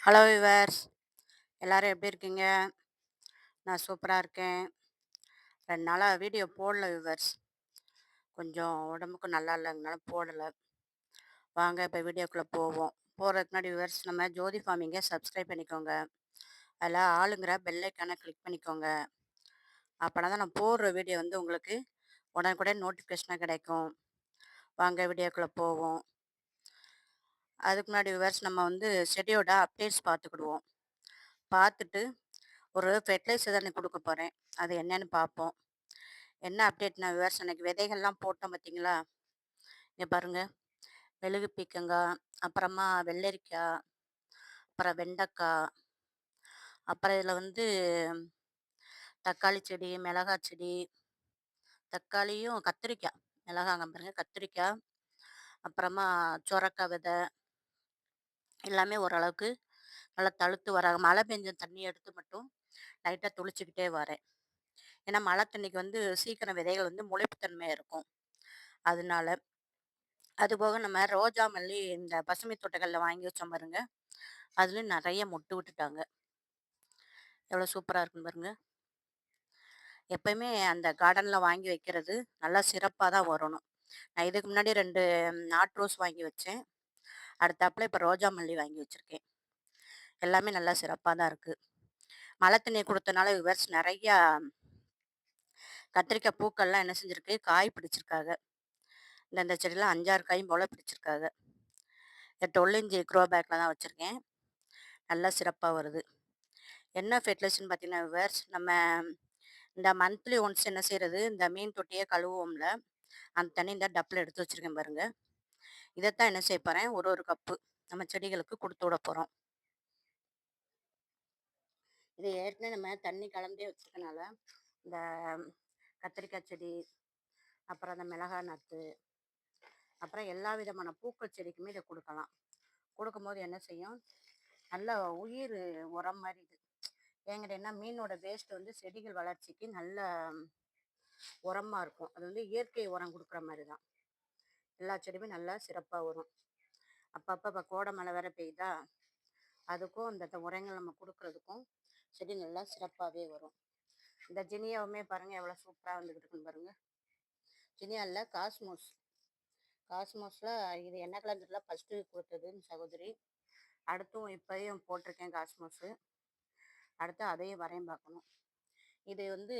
Hello viewers, எல்லாரும் எப்படி இருக்கீங்க? நான் சூப்பரா இருக்கேன். 2 நாளா வீடியோ போடல விவர்ஸ். கொஞ்சம் உடம்புக்கு நல்லா இல்லங்கனால போடல. வாங்க இப்ப வீடியோக்குள்ள போவோம். போறதுக்கு முன்னாடி விவர்ஸ் நம்ம ஜோதி ஃபார்மிங்க சப்ஸ்கிரைப் பண்ணிக்கோங்க. அதில ஆளுங்கிற பெல் ஐக்கான கிளிக் பண்ணிக்கோங்க. அப்பனா தான் நான் போடுற வீடியோ வந்து உங்களுக்கு உடனுக்குடன் நோட்டிஃபிகேஷனா கிடைக்கும். வாங்க வீடியோக்குள்ள போவோம். அதுக்கு முன்னாடி விவர்ஸ் நம்ம வந்து செடியோட அப்டேட்ஸ் பார்த்துக்கிடுவோம். பார்த்துட்டு ஒரு ஃபெர்டிலைசர் தான் குடுக்க போறேன். அது என்னன்னு பார்ப்போம். என்ன அப்டேட்னா விவர்ஸ் அன்னைக்கு விதைகள்லாம் போட்டோம் பார்த்தீங்களா? இங்க பாருங்க. மெழுகு பீர்க்கங்கா, அப்புறமா வெள்ளரிக்கா, அப்புறம் வெண்டைக்கா, அப்புறம் இதில வந்து தக்காளி செடி, மிளகா செடி, தக்காளியும் கத்திரிக்காய், மிளகாங்க பாருங்க கத்திரிக்காய், அப்புறமா சொரக்கா விதை, எல்லாமே ஓரளவுக்கு நல்லா தழுத்து வராங்க. மழை பெஞ்ச தண்ணி எடுத்து மட்டும் லைட்டா தெளிச்சுக்கிட்டே வரேன். ஏன்னா மழை தண்ணிக்கு வந்து சீக்கிரம் விதைகள் வந்து முளைப்பு தன்மை இருக்கும். அதனால. அதுபோக நம்ம ரோஜா மல்லி இந்த பசுமை தோட்டங்கள்ல வாங்கி வச்சோம் பாருங்க. அதுலயும் நெறைய மொட்டு விட்டுட்டாங்க. எவ்வளோ சூப்பரா இருக்குன்னு பாருங்க. எப்பயுமே அந்த கார்டன்ல வாங்கி வைக்கிறது நல்லா சிறப்பா தான் வரணும். நான் இதுக்கு முன்னாடி 2 நாட் ரோஸ் வாங்கி வச்சேன். அடுத்தாப்புல இப்ப ரோஜா மல்லி வாங்கி வச்சிருக்கேன். எல்லாமே நல்லா சிறப்பா தான் இருக்கு. மழை தண்ணி குடுத்தனால விவர்ஸ் நெறையா கத்திரிக்காய் பூக்கள்லாம் என்ன செஞ்சிருக்கு, காய் பிடிச்சிருக்காக. இந்த செடிலாம் 5, 6 காயும் போல பிடிச்சிருக்காக. 12 இன்ச் க்ரோ பேக்ல தான் வச்சிருக்கேன். நல்லா சிறப்பா வருது. என்ன ஃபெர்டிலைசர்ன்னு பார்த்தீங்கன்னா விவர்ஸ், நம்ம இந்த மந்த்லி ஒன்ஸ் என்ன செய்றது, இந்த மீன் தொட்டிய கழுவுவோம்ல, அந்த தண்ணி இந்த டப்ல எடுத்து வச்சிருக்கேன் பாருங்க. இதத்தான் என்ன செய்ய போறேன், ஒரு ஒரு கப்பு நம்ம செடிகளுக்கு குடுத்து விட போறோம். இது ஏற்கனவே நம்ம தண்ணி கலந்தே வச்சிருக்கனால, இந்த கத்திரிக்காய் செடி, அப்புறம் அந்த மிளகா நாத்து, அப்புறம் எல்லா விதமான பூக்கள் செடிக்குமே இத குடுக்கலாம். குடுக்கும்போது என்ன செய்யும், நல்ல உயிர் உரம் மாரி இது. ஏன் கேட்டீங்கன்னா, மீனோட வேஸ்ட் வந்து செடிகள் வளர்ச்சிக்கு நல்ல உரமா இருக்கும். அது வந்து இயற்கை உரம் குடுக்குற மாரி தான். எல்லா செடியுமே நல்லா சிறப்பா வரும். அப்பப்ப இப்ப கோடை மழை வேற பெய்யுதா, அதுக்கும் இந்த உரங்கள் நம்ம குடுக்குறதுக்கும் செடி நல்லா சிறப்பாவே வரும். இந்த ஜினியாவுமே பாருங்க எவ்வளோ சூப்பரா வந்துகிட்டு இருக்குன்னு பாருங்க. ஜினியா இல்ல காஸ்மோஸ். காஸ்மோஸ்ல இது என்ன கலர் தெரியல ஃபர்ஸ்ட்டு குடுத்தது என் சகோதரி. அடுத்தும் இப்பயும் போட்டிருக்கேன் காஸ்மோஸு. அடுத்து அதையும் வரையும் பார்க்கணும். இது வந்து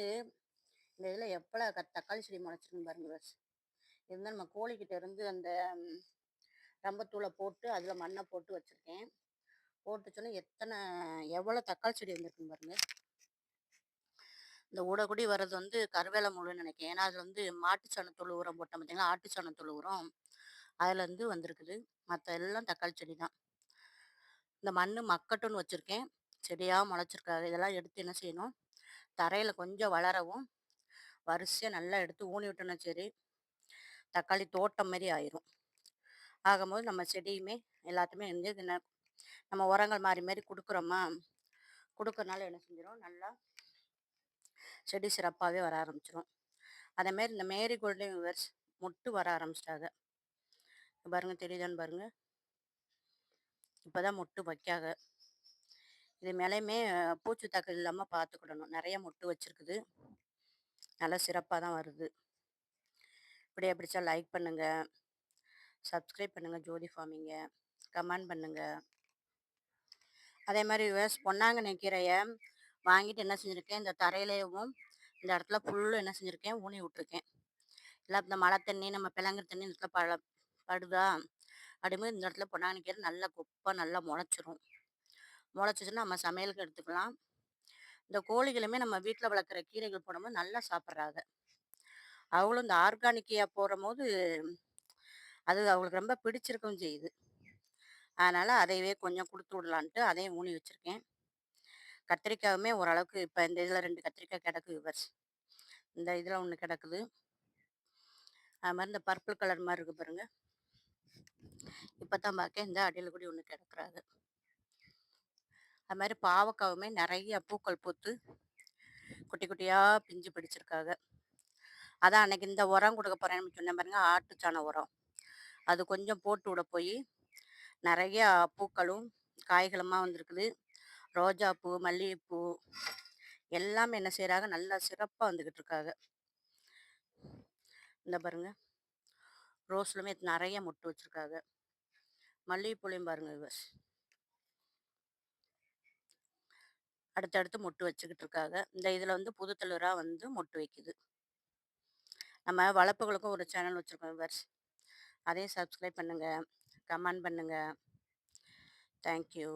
இந்த இதில எப்பல தக்காளி செடி முளைச்சிருக்குன்னு பாருங்க பஸ். இது வந்து நம்ம கோழிக்கிட்ட இருந்து அந்த ரம்பத்தூள போட்டு அதில மண்ண போட்டு வச்சிருக்கேன். போட்டு வச்சோனே எவ்வளோ தக்காளி செடி வந்திருக்குன்னு பாருங்க. இந்த ஊடக்கூடி வர்றது வந்து கருவேல முள்ளுன்னு நினைக்கிறேன். ஏன்னா, அது வந்து மாட்டு சாணத்தூள் உரம் போட்டோம் பார்த்தீங்களா, ஆட்டு சாணத்தூள் உரம். அதுலேருந்து வந்திருக்குது. மத்த எல்லாம் தக்காளி செடி தான். இந்த மண்ணு மக்கட்டும்னு வச்சிருக்கேன். செடியா முளைச்சிருக்காது. இதெல்லாம் எடுத்து என்ன செய்யணும், தரையில கொஞ்சம் வளரவும், வரிசையா நல்லா எடுத்து ஊனி விட்டோம்னா சரி, தக்காளி தோட்டம் மாரி ஆயிரும். ஆகும்போது நம்ம செடியுமே எல்லாத்தையுமே வந்து நம்ம உரங்கள் மாறி மாறி குடுக்குறோமா, குடுக்கறனால என்ன செஞ்சிரும், நல்லா செடி சிறப்பாவே வர ஆரம்பிச்சுரும். அதேமாரி இந்த மேரிகோல்டுலயும் விவர்ஸ் மொட்டு வர ஆரம்பிச்சிட்டாங்க. பாருங்க தெரியுதான்னு பாருங்க. இப்பதான் மொட்டு வைக்காக. இது மேலேயுமே பூச்சி தாக்குதல் இல்லாம பார்த்துக்கிடணும். நெறைய மொட்டு வச்சிருக்குது. நல்லா சிறப்பா தான் வருது. இப்படியே பிடிச்சா லைக் பண்ணுங்க, சப்ஸ்கிரைப் பண்ணுங்க ஜோதி ஃபார்மிங்க, கமெண்ட் பண்ணுங்க. அதே மாரி விவர்ஸ் பொன்னாங்கண்ணி கீரைய வாங்கிட்டு என்ன செஞ்சிருக்கேன், இந்த தரையிலேயும் இந்த இடத்துல ஃபுல்லும் என்ன செஞ்சிருக்கேன், ஊனி விட்டுருக்கேன். எல்லாம் இந்த மழை தண்ணி, நம்ம பிளங்குற தண்ணி இந்த இடத்துல படுதா, அப்படிங்கும்போது இந்த இடத்துல பொன்னாங்கண்ணி கீரை நல்லா கொப்பா நல்லா முளைச்சிரும். முளைச்சிச்சுன்னா நம்ம சமையலுக்கு எடுத்துக்கலாம். இந்த கோழிகளுமே நம்ம வீட்ல வளர்க்குற கீரைகள் போடும்போது நல்லா சாப்பிட்றாங்க. அவங்களும் இந்த ஆர்கானிக்கியா போடும்போது, அது அவங்களுக்கு ரொம்ப பிடிச்சிருக்கவும் செய்யுது. அதனால அதையவே கொஞ்சம் குடுத்து விடலான்ட்டு அதையும் ஊனி வச்சிருக்கேன். கத்திரிக்காவுமே ஓரளவுக்கு இப்ப இந்த இதில 2 கத்திரிக்காய் கிடக்கு விவர்ஸ். இந்த இதில 1 கிடக்குது. அது மாரி இந்த பர்பிள் கலர் மாரி இருக்கு பாருங்க. இப்ப தான் பார்க்கேன். இந்த அடியில கூடி 1 கிடக்குறாங்க. அது மாரி பாவக்காவுமே நெறைய பூக்கள் பூத்து, குட்டி குட்டியா பிஞ்சு பிடிச்சிருக்காக. அதான் அன்னைக்கு இந்த உரம் குடுக்க போறேன்னு சொன்னேன் பாருங்க, ஆட்டு சாண உரம். அது கொஞ்சம் போட்டு விட போயி, நெறையா பூக்களும், காய்களுமா வந்திருக்குது. ரோஜாப்பூ, மல்லிகைப்பூ எல்லாமே என்ன செய்றாங்க, நல்லா சிறப்பா வந்துகிட்டு இருக்காக. இந்த பாருங்க, ரோஸ்லுமே நெறைய மொட்டு வச்சிருக்காக. மல்லிகைப்பூலையும் பாருங்க விவர்ஸ், அடுத்தடுத்து மொட்டு வச்சுக்கிட்டு இருக்காக. இந்த இதில வந்து புது தளிரா வந்து மொட்டு வைக்குது. நம்ம வளர்ப்புகளுக்கும் ஒரு சேனல் வச்சிருக்கோம் விவர்ஸ். அதையும் சப்ஸ்கிரைப் பண்ணுங்க, கமெண்ட் பண்ணுங்க. Thank you.